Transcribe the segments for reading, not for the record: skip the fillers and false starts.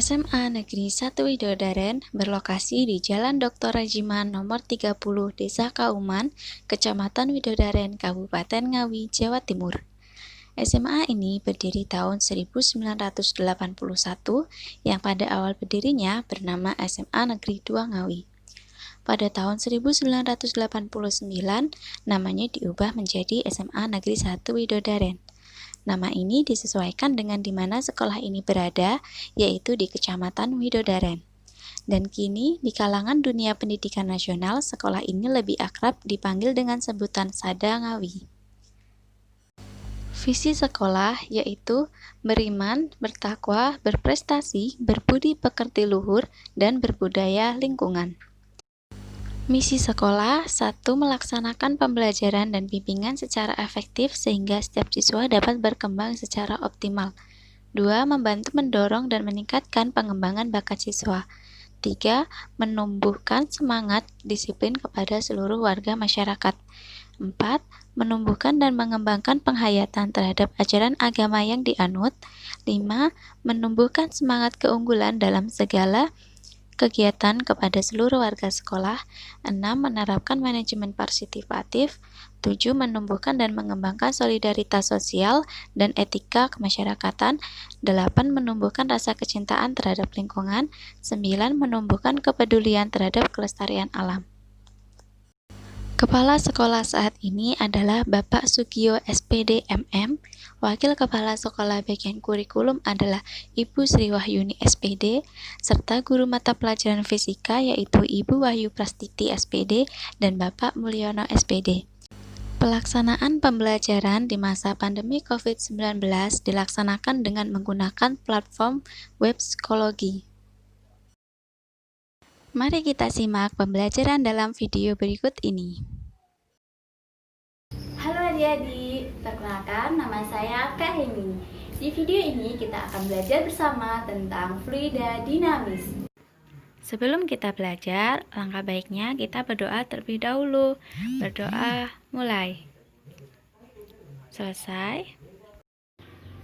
SMA Negeri 1 Widodaren berlokasi di Jalan Dr. Rajiman nomor 30 Desa Kauman, Kecamatan Widodaren, Kabupaten Ngawi, Jawa Timur. SMA ini berdiri tahun 1981 yang pada awal berdirinya bernama SMA Negeri 2 Ngawi. Pada tahun 1989, namanya diubah menjadi SMA Negeri 1 Widodaren. Nama ini disesuaikan dengan di mana sekolah ini berada, yaitu di Kecamatan Widodaren. Dan kini, di kalangan dunia pendidikan nasional, sekolah ini lebih akrab dipanggil dengan sebutan Sada Ngawi. Visi sekolah yaitu beriman, bertakwa, berprestasi, berbudi pekerti luhur, dan berbudaya lingkungan. Misi sekolah: 1. Melaksanakan pembelajaran dan bimbingan secara efektif sehingga setiap siswa dapat berkembang secara optimal. 2. Membantu mendorong dan meningkatkan pengembangan bakat siswa. 3. Menumbuhkan semangat disiplin kepada seluruh warga masyarakat. 4. Menumbuhkan dan mengembangkan penghayatan terhadap ajaran agama yang dianut. 5. Menumbuhkan semangat keunggulan dalam segala kegiatan kepada seluruh warga sekolah. 6. Menerapkan manajemen partisipatif. 7. Menumbuhkan dan mengembangkan solidaritas sosial dan etika kemasyarakatan. 8. Menumbuhkan rasa kecintaan terhadap lingkungan. 9. Menumbuhkan kepedulian terhadap kelestarian alam. Kepala sekolah saat ini adalah Bapak Sugio SPD MM. Wakil Kepala Sekolah bagian kurikulum adalah Ibu Sri Wahyuni SPD, serta guru mata pelajaran fisika yaitu Ibu Wahyu Prastiti SPD dan Bapak Mulyono SPD. Pelaksanaan pembelajaran di masa pandemi COVID-19 dilaksanakan dengan menggunakan platform web psikologi. Mari kita simak pembelajaran dalam video berikut ini. Halo adik-adik, perkenalkan nama saya Kak Hemi. Di video ini kita akan belajar bersama tentang fluida dinamis. Sebelum kita belajar, langkah baiknya kita berdoa terlebih dahulu. Berdoa, mulai. Selesai.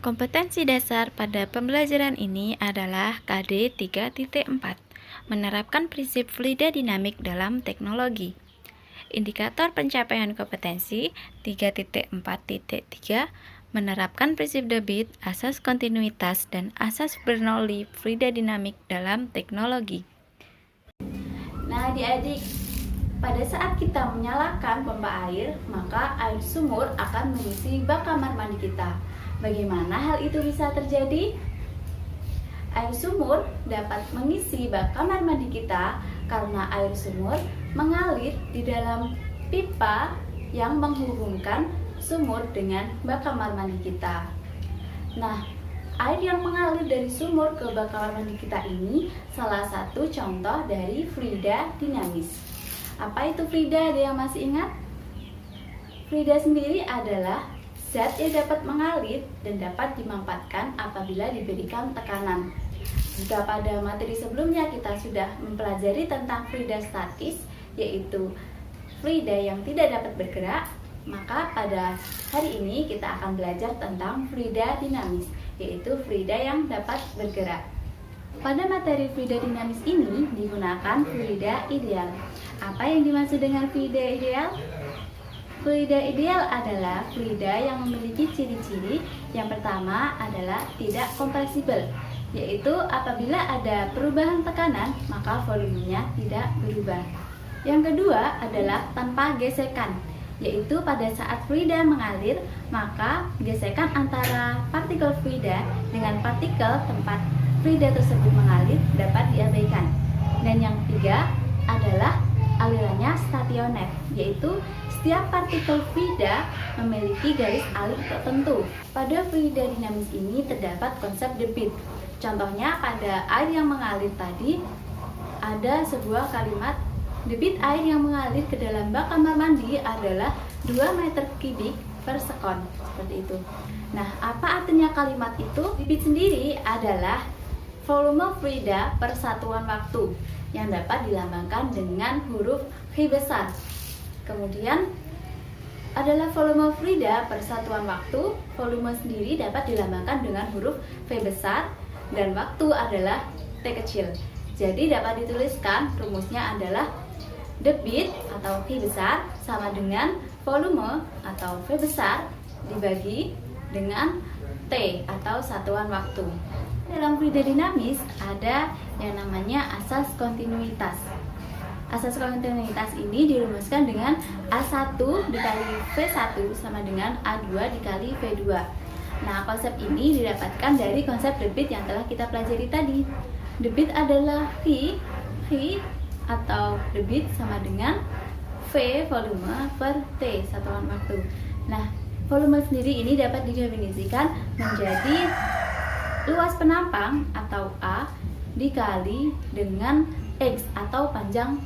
Kompetensi dasar pada pembelajaran ini adalah KD 3.4. Menerapkan prinsip fluida dinamik dalam teknologi. Indikator pencapaian kompetensi 3.4.3 menerapkan prinsip Debit, asas kontinuitas, dan asas Bernoulli fluida dinamik dalam teknologi. Nah adik-adik, pada saat kita menyalakan pompa air, maka air sumur akan mengisi bak kamar mandi kita. Bagaimana hal itu bisa terjadi? Air sumur dapat mengisi bak kamar mandi kita karena air sumur mengalir di dalam pipa yang menghubungkan sumur dengan bak kamar mandi kita. Nah, air yang mengalir dari sumur ke bak kamar mandi kita ini salah satu contoh dari fluida dinamis. Apa itu fluida? Ada yang masih ingat? Fluida sendiri adalah zat yang dapat mengalir dan dapat dimampatkan apabila diberikan tekanan. Jika pada materi sebelumnya kita sudah mempelajari tentang fluida statis, yaitu fluida yang tidak dapat bergerak, maka pada hari ini kita akan belajar tentang fluida dinamis, yaitu fluida yang dapat bergerak. Pada materi fluida dinamis ini digunakan fluida ideal. Apa yang dimaksud dengan fluida ideal? Fluida ideal adalah fluida yang memiliki ciri-ciri. Yang pertama adalah tidak kompresibel, yaitu apabila ada perubahan tekanan maka volumenya tidak berubah. Yang kedua adalah tanpa gesekan, yaitu pada saat fluida mengalir maka gesekan antara partikel fluida dengan partikel tempat fluida tersebut mengalir dapat diabaikan. Dan yang ketiga adalah alirannya stasioner, yaitu setiap partikel fluida memiliki garis alir tertentu. Pada fluida dinamis ini terdapat konsep debit. Contohnya pada air yang mengalir tadi ada sebuah kalimat, debit air yang mengalir ke dalam bak kamar mandi adalah 2 meter kubik per sekon, seperti itu. Nah, apa artinya kalimat itu? Debit sendiri adalah volume fluida per satuan waktu yang dapat dilambangkan dengan huruf V besar. Kemudian adalah volume fluida per satuan waktu. Volume sendiri dapat dilambangkan dengan huruf V besar dan waktu adalah kecil. Jadi dapat dituliskan rumusnya adalah debit atau V besar sama dengan volume atau V besar dibagi dengan T atau satuan waktu. Dalam fluida dinamis ada yang namanya asas kontinuitas. Asas kontinuitas ini dirumuskan dengan A1 dikali V1 sama dengan A2 dikali V2. Nah, konsep ini didapatkan dari konsep debit yang telah kita pelajari tadi. Debit adalah V atau debit sama dengan V volume per T satuan waktu. Nah, volume sendiri ini dapat didefinisikan menjadi luas penampang atau A dikali dengan X atau panjang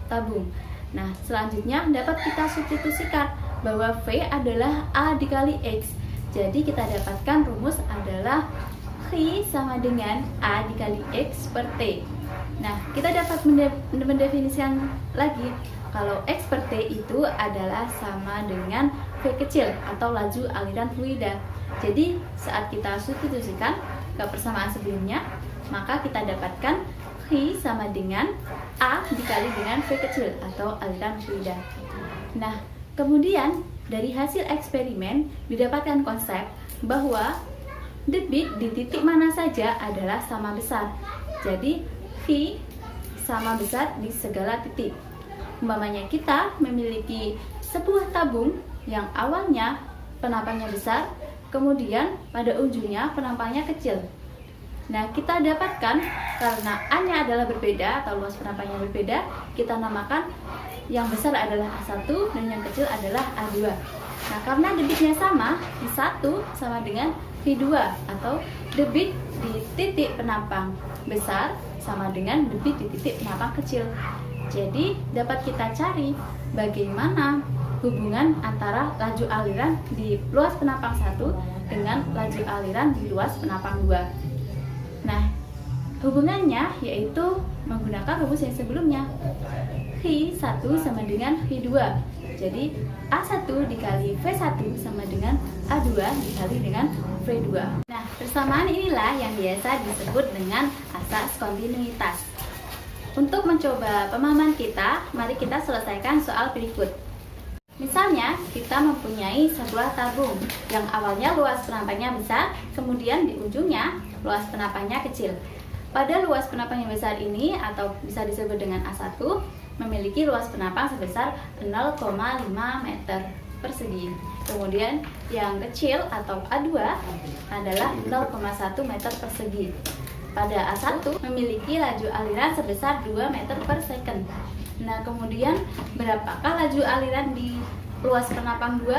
tabung. Nah, selanjutnya dapat kita substitusikan bahwa V adalah A dikali X. Jadi kita dapatkan rumus adalah V sama dengan A dikali X per T. Nah, kita dapat mendefinisikan lagi kalau X per T itu adalah sama dengan V kecil atau laju aliran fluida. Jadi saat kita substitusikan ke persamaan sebelumnya, maka kita dapatkan V sama dengan A dikali dengan V kecil atau aliran fluida. Nah, kemudian dari hasil eksperimen didapatkan konsep bahwa debit di titik mana saja adalah sama besar. Jadi V sama besar di segala titik. Umpamanya kita memiliki sebuah tabung yang awalnya penampangnya besar, kemudian pada ujungnya penampangnya kecil. Nah, kita dapatkan karena A-nya adalah berbeda atau luas penampangnya berbeda, kita namakan yang besar adalah A1 dan yang kecil adalah A2. Nah, karena debitnya sama, V1 sama dengan V2 atau debit di titik penampang besar sama dengan debit di titik penampang kecil. Jadi, dapat kita cari bagaimana hubungan antara laju aliran di luas penampang 1 dengan laju aliran di luas penampang 2. Nah, hubungannya yaitu menggunakan rumus yang sebelumnya. V1 sama dengan V2. Jadi, A1 dikali V1 sama dengan A2 dikali dengan V2. Nah, persamaan inilah yang biasa disebut dengan asas kontinuitas. Untuk mencoba pemahaman kita, mari kita selesaikan soal berikut. Misalnya, kita mempunyai sebuah tabung yang awalnya luas penampangnya besar, kemudian di ujungnya luas penampangnya kecil. Pada luas penampang yang besar ini, atau bisa disebut dengan A1, memiliki luas penampang sebesar 0,5 meter persegi. Kemudian yang kecil atau A2 adalah 0,1 meter persegi. Pada A1 memiliki laju aliran sebesar 2 meter per second. Nah, kemudian berapakah laju aliran di luas penampang 2?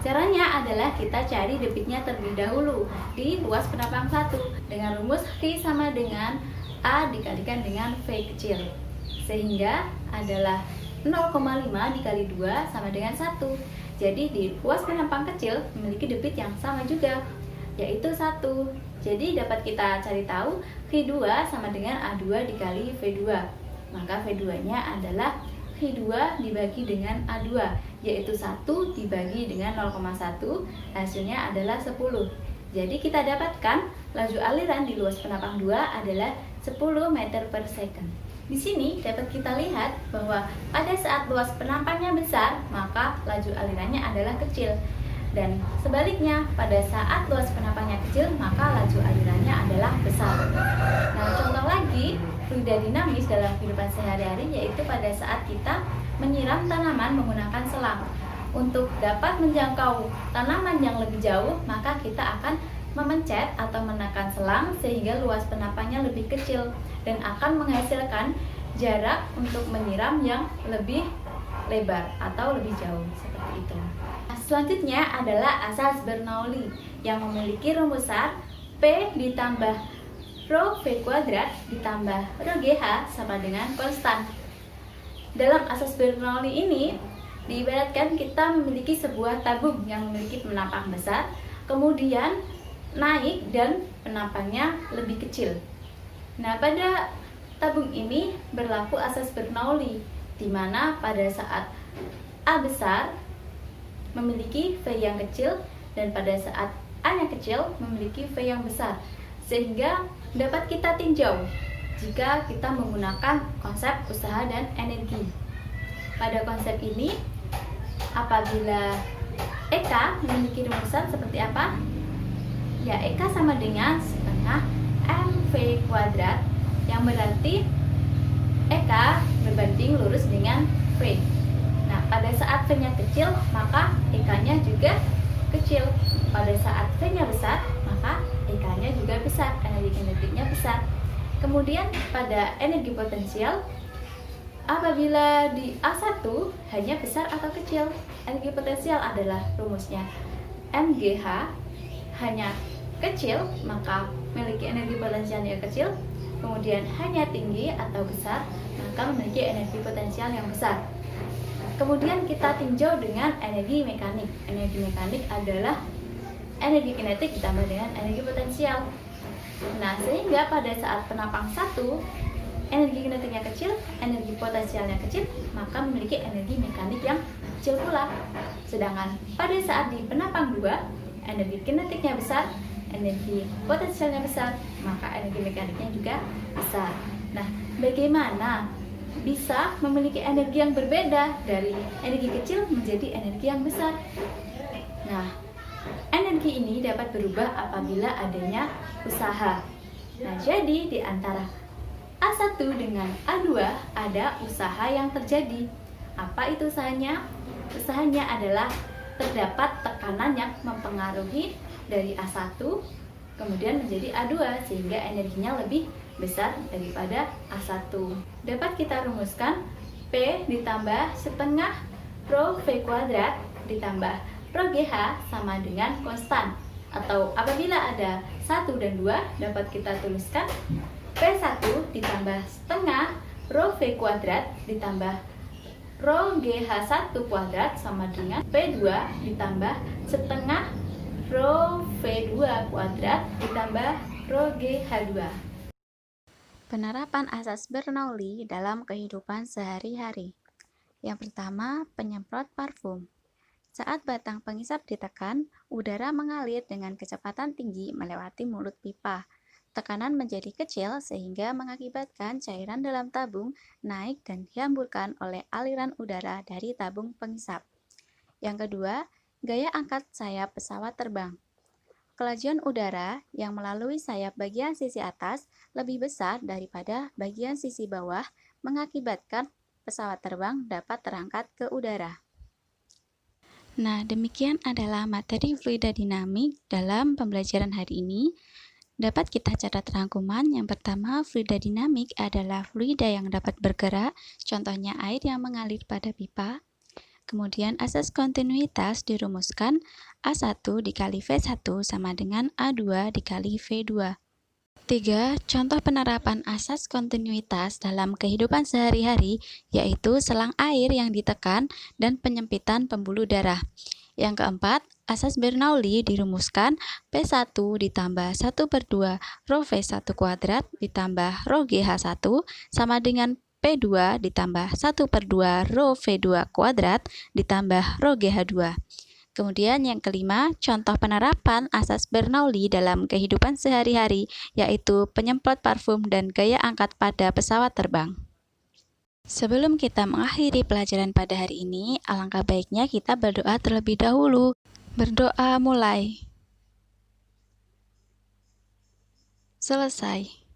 Caranya adalah kita cari debitnya terlebih dahulu di luas penampang 1 dengan rumus V sama dengan A dikalikan dengan V kecil. Sehingga adalah 0,5 dikali 2 sama dengan 1. Jadi di luas penampang kecil memiliki debit yang sama juga, yaitu 1. Jadi dapat kita cari tahu V2 sama dengan A2 dikali V2. Maka V2-nya adalah V2 dibagi dengan A2, yaitu 1 dibagi dengan 0,1, hasilnya adalah 10. Jadi kita dapatkan laju aliran di luas penampang 2 adalah 10 meter per second. Di sini dapat kita lihat bahwa pada saat luas penampangnya besar, maka laju alirannya adalah kecil. Dan sebaliknya, pada saat luas penampangnya kecil, maka laju alirannya adalah besar. Nah, contoh lagi, fluida dinamis dalam kehidupan sehari-hari yaitu pada saat kita menyiram tanaman menggunakan selang. Untuk dapat menjangkau tanaman yang lebih jauh, maka kita akan memencet atau menekan selang sehingga luas penampangnya lebih kecil dan akan menghasilkan jarak untuk menyiram yang lebih lebar atau lebih jauh, seperti itu. Selanjutnya adalah asas Bernoulli yang memiliki rumusan P ditambah rho V kuadrat ditambah rho GH sama dengan konstan. Dalam asas Bernoulli ini diibaratkan kita memiliki sebuah tabung yang memiliki penampang besar, kemudian naik dan penampangnya lebih kecil. Nah, pada tabung ini berlaku asas Bernoulli, di mana pada saat A besar memiliki V yang kecil dan pada saat A yang kecil memiliki V yang besar, sehingga dapat kita tinjau jika kita menggunakan konsep usaha dan energi. Pada konsep ini, apabila EK memiliki rumusan seperti apa? Ya, EK sama dengan setengah MV kuadrat, yang berarti EK berbanding lurus dengan V. Nah, pada saat V-nya kecil, maka EK-nya juga kecil. Pada saat V-nya besar, maka EK-nya juga besar, energi kinetiknya besar. Kemudian pada energi potensial, apabila di A1 hanya besar atau kecil, energi potensial adalah rumusnya MGH hanya kecil, maka memiliki energi potensial yang kecil. Kemudian hanya tinggi atau besar, maka memiliki energi potensial yang besar. Kemudian kita tinjau dengan energi mekanik. Energi mekanik adalah energi kinetik ditambah dengan energi potensial. Nah, sehingga pada saat penapang 1, energi kinetiknya kecil, energi potensialnya kecil, maka memiliki energi mekanik yang kecil pula. Sedangkan pada saat di penapang 2, energi kinetiknya besar, energi potensialnya besar, maka energi mekaniknya juga besar. Nah, bagaimana bisa memiliki energi yang berbeda dari energi kecil menjadi energi yang besar? Nah, energi ini dapat berubah apabila adanya usaha. Nah, jadi di antara A1 dengan A2 ada usaha yang terjadi. Apa itu usahanya? Usahanya adalah terdapat tekanan yang mempengaruhi dari A1 kemudian menjadi A2 sehingga energinya lebih besar daripada A1. Dapat kita rumuskan P ditambah setengah rho V kuadrat ditambah rho GH sama dengan konstan. Atau apabila ada 1 dan 2, dapat kita tuliskan P1 ditambah setengah rho V kuadrat ditambah rho GH1 kuadrat sama dengan P2 ditambah setengah rho V2 kuadrat ditambah rho GH2. Penerapan asas Bernoulli dalam kehidupan sehari-hari. Yang pertama, penyemprot parfum. Saat batang pengisap ditekan, udara mengalir dengan kecepatan tinggi melewati mulut pipa. Tekanan menjadi kecil sehingga mengakibatkan cairan dalam tabung naik dan dihamburkan oleh aliran udara dari tabung pengisap. Yang kedua, gaya angkat sayap pesawat terbang. Kelajuan udara yang melalui sayap bagian sisi atas lebih besar daripada bagian sisi bawah, mengakibatkan pesawat terbang dapat terangkat ke udara. Nah, demikian adalah materi fluida dinamik dalam pembelajaran hari ini. Dapat kita catat rangkuman. Yang pertama, fluida dinamik adalah fluida yang dapat bergerak, contohnya air yang mengalir pada pipa. Kemudian asas kontinuitas dirumuskan A1 dikali V1 sama dengan A2 dikali V2. 3. Contoh penerapan asas kontinuitas dalam kehidupan sehari-hari, yaitu selang air yang ditekan dan penyempitan pembuluh darah. Yang keempat, asas Bernoulli dirumuskan P1 ditambah 1/2 rho V1 kuadrat ditambah rho GH1 sama dengan P2 ditambah 1/2 rho V2 kuadrat ditambah rho GH2. Kemudian yang kelima, contoh penerapan asas Bernoulli dalam kehidupan sehari-hari, yaitu penyemprot parfum dan gaya angkat pada pesawat terbang. Sebelum kita mengakhiri pelajaran pada hari ini, alangkah baiknya kita berdoa terlebih dahulu. Berdoa mulai. Selesai.